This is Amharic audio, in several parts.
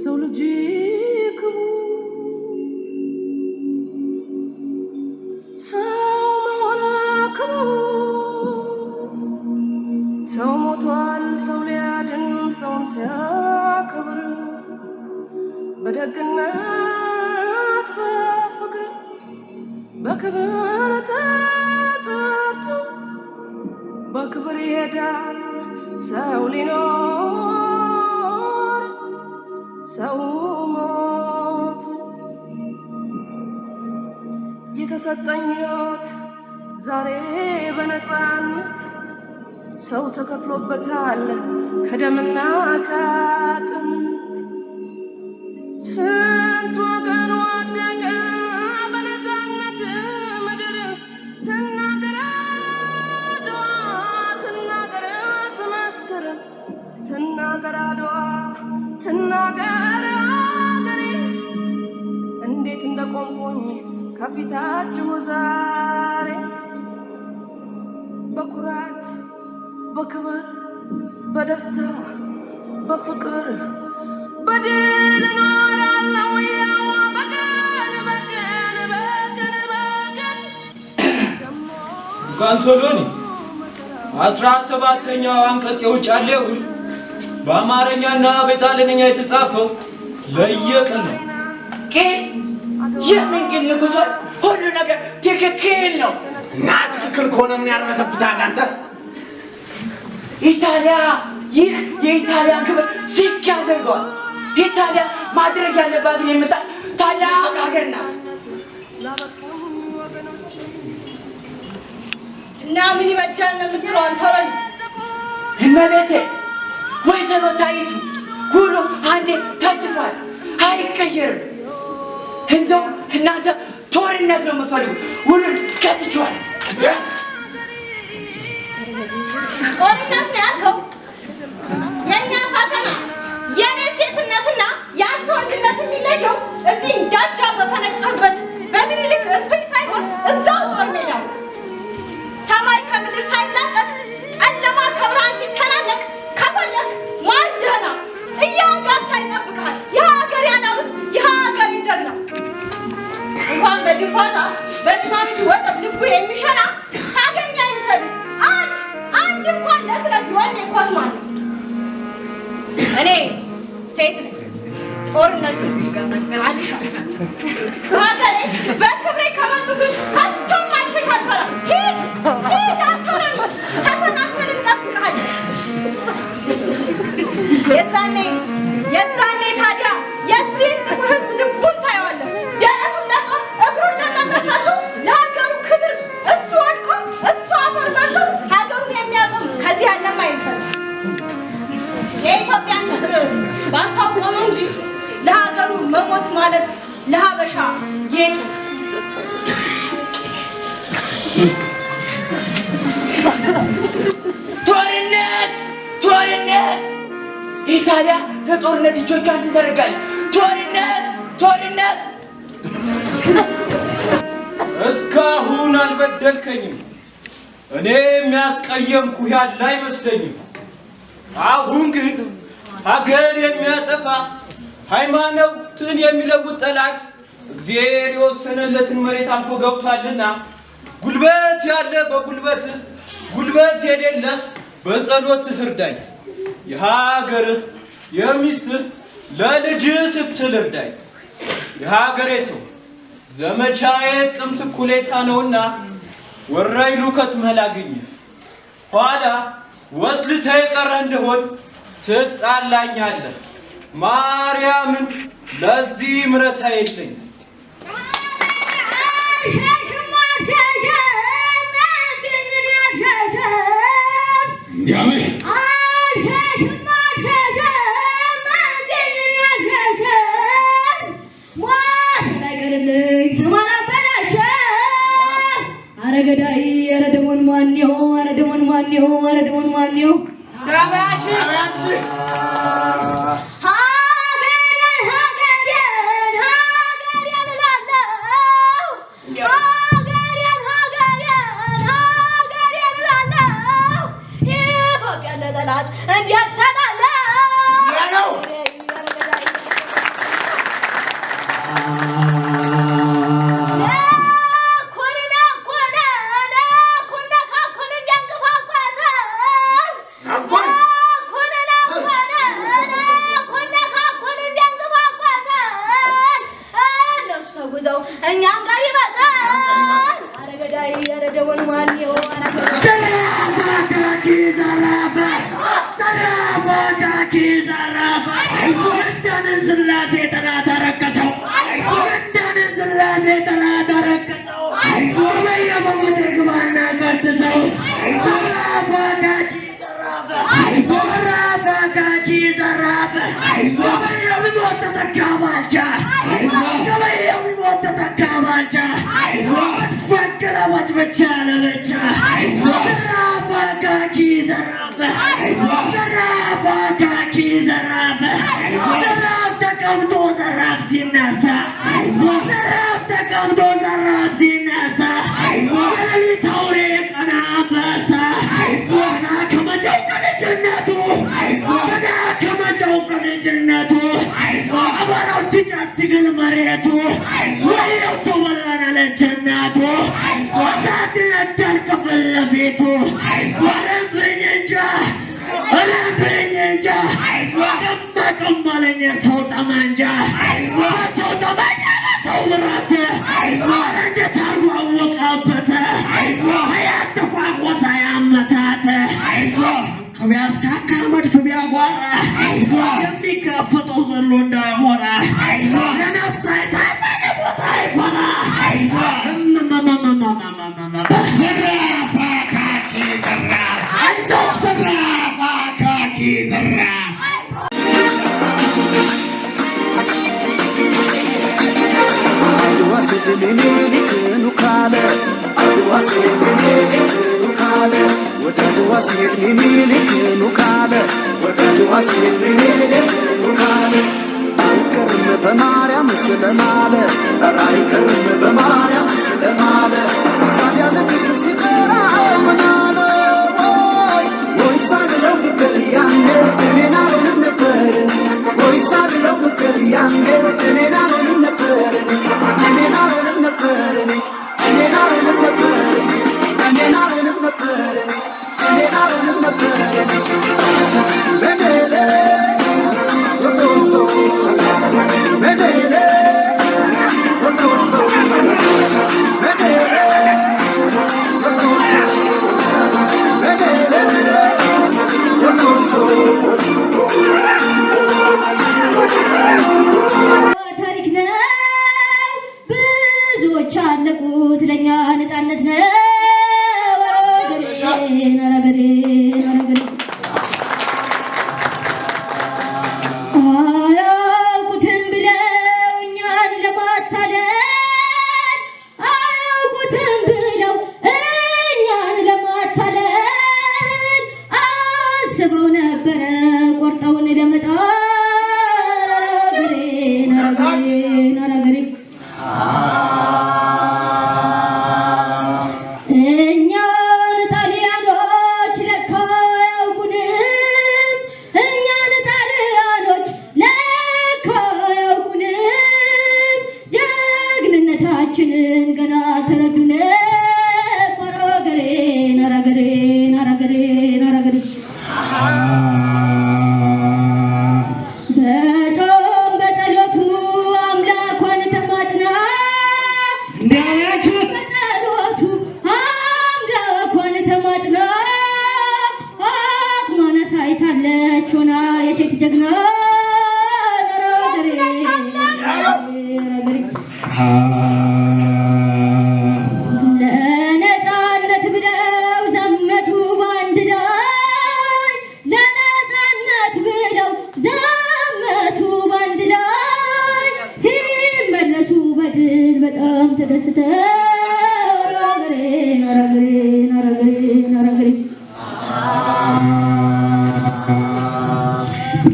የሰው ልጅ ክቡ ሰው መሆን ክቡ ሰው ሞቷል ሰው ሊያድን ሰውን ሲያከብር በደግነት በፍቅር በክብር ተጠርቶ በክብር ይሄዳል ሰው ሊኖር ሰው ሞቱ የተሰጠኝ ሕይወት ዛሬ በነፃነት ሰው ተከፍሎበታል ከደምና ከአጥንት ስንት ወገን ወደቀ በነፃነት ምድር ትናገር አድዋ ትናገር ትመስክር ትናገር አድዋ ትናገር አገሬ እንዴት እንደቆምኩኝ ከፊታችሁ ዛሬ በኩራት በክብር በደስታ በፍቅር በድል እኖራለሁ ያው በቀን በቀን በቀን በቀን ጋንቶሎኒ 17ኛው አንቀጽ የውጫሌ ውል በአማርኛና በጣሊያንኛ የተጻፈው ለየቅል ነው። የምን ግን ንጉሶ ሁሉ ነገር ትክክል ነው እና ትክክል ከሆነ ምን ያርበተብታል አንተ? ኢጣሊያ ይህ የኢጣሊያ ክብር ዝቅ ያደርገዋል። ኢጣሊያ ማድረግ ያለባትን የምታውቅ ታላቅ ሀገር ናት። እና ምን ይበጃል ነው የምትለው አንተ? እመቤቴ ወይዘሮ ጣይቱ ሁሉ አንዴ ተጽፏል አይቀየርም። እንደው እናንተ ጦርነት ነው የምትፈልጉ ሁሉን ቀጥቼዋል። ጦርነት ነው ያልከው? የእኛ ሳተና የኔ ሴትነትና የአንተ ወንድነት የሚለየው እዚህ እንዳሻ በፈነጨበት በሚኒልክ እልፍኝ ሳይሆን እዛው ጦር ሜዳ ሰማይ ከምድር ሳይላቀቅ ጨለማ ከብርሃን ሲተናነቅ ከፈለክ ማልደና እያጋሳ ይጠብቅሃል። የሀገር ያናብስት የሀገር ጀግና እንኳን በድንፋታ በትናንት ወጠብ ልቡ የሚሸና ታገኛ ይምሰል አንድ እንኳን ለስለት ይሆን ኮስማን እኔ ሴት ነኝ ጦርነት አልሻ ሀገሬ በክብሬ ከመጡ ግን ከቶም አልሸሽ አልፈራም። ሂድ አትሆነን ተሰናስተን እንጠብቅሃለን። የዛኔ ታዲያ የዚህን ጥቁር ህዝብ ልቡን ታየዋለህ። ደረቱን ለጦር እግሩን ለጠጠር ሰጥቶ ለሀገሩ ክብር እሱ ወድቆ እሱ አፈር በልቶ ሀገሩን የሚያቆም ከዚህ ያለም አይምሰል። የኢትዮጵያን ህዝብ ባታውቀው ነው እንጂ ለሀገሩ መሞት ማለት ለሀበሻ ጌጡ። ጦርነት ኢጣሊያ ለጦርነት እጆቿን ትዘረጋለች። ጦርነት እስካሁን አልበደልከኝም። እኔ የሚያስቀየምኩህ ያለ አይመስለኝም። አሁን ግን ሀገር የሚያጠፋ ሃይማኖትን የሚለውጥ ጠላት እግዚአብሔር የወሰነለትን መሬት አልፎ ገብቷልና ጉልበት ያለ በጉልበት ጉልበት የሌለ በጸሎትህ እርዳኝ። የሀገርህ የሚስትህ ለልጅህ ስትል እርዳኝ። የሀገሬ ሰው ዘመቻዬ ጥቅምት እኩሌታ ነውና ወራይሉ ከትመህ ላግኝህ። ኋላ ወስልተህ የቀረህ እንደሆን ትጣላኛለህ። ማርያምን ለዚህ ምሕረት የለኝ። አረገዳይ አረደሞን ማንየው አረደሞን ማንየው ዳባያቺ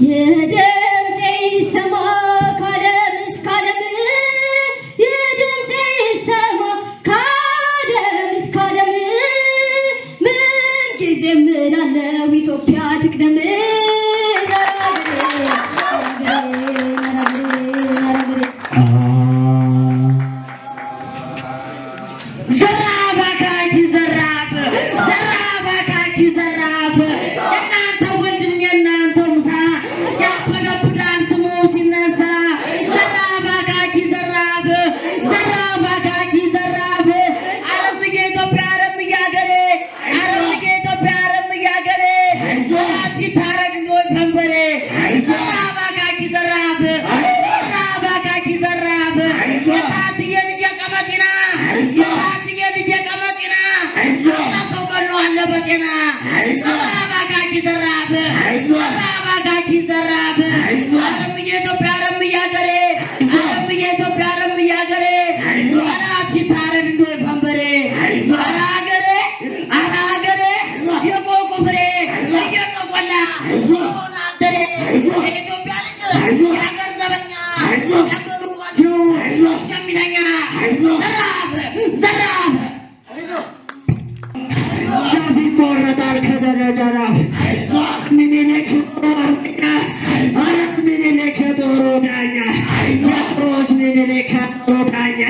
Yeah. ደረደራፍ ምኒልክ ጦረኛ አረስ ምኒልክ ጦሩ ዳኛ ዛፍሮች ምኒልክ ጦሩ ዳኛ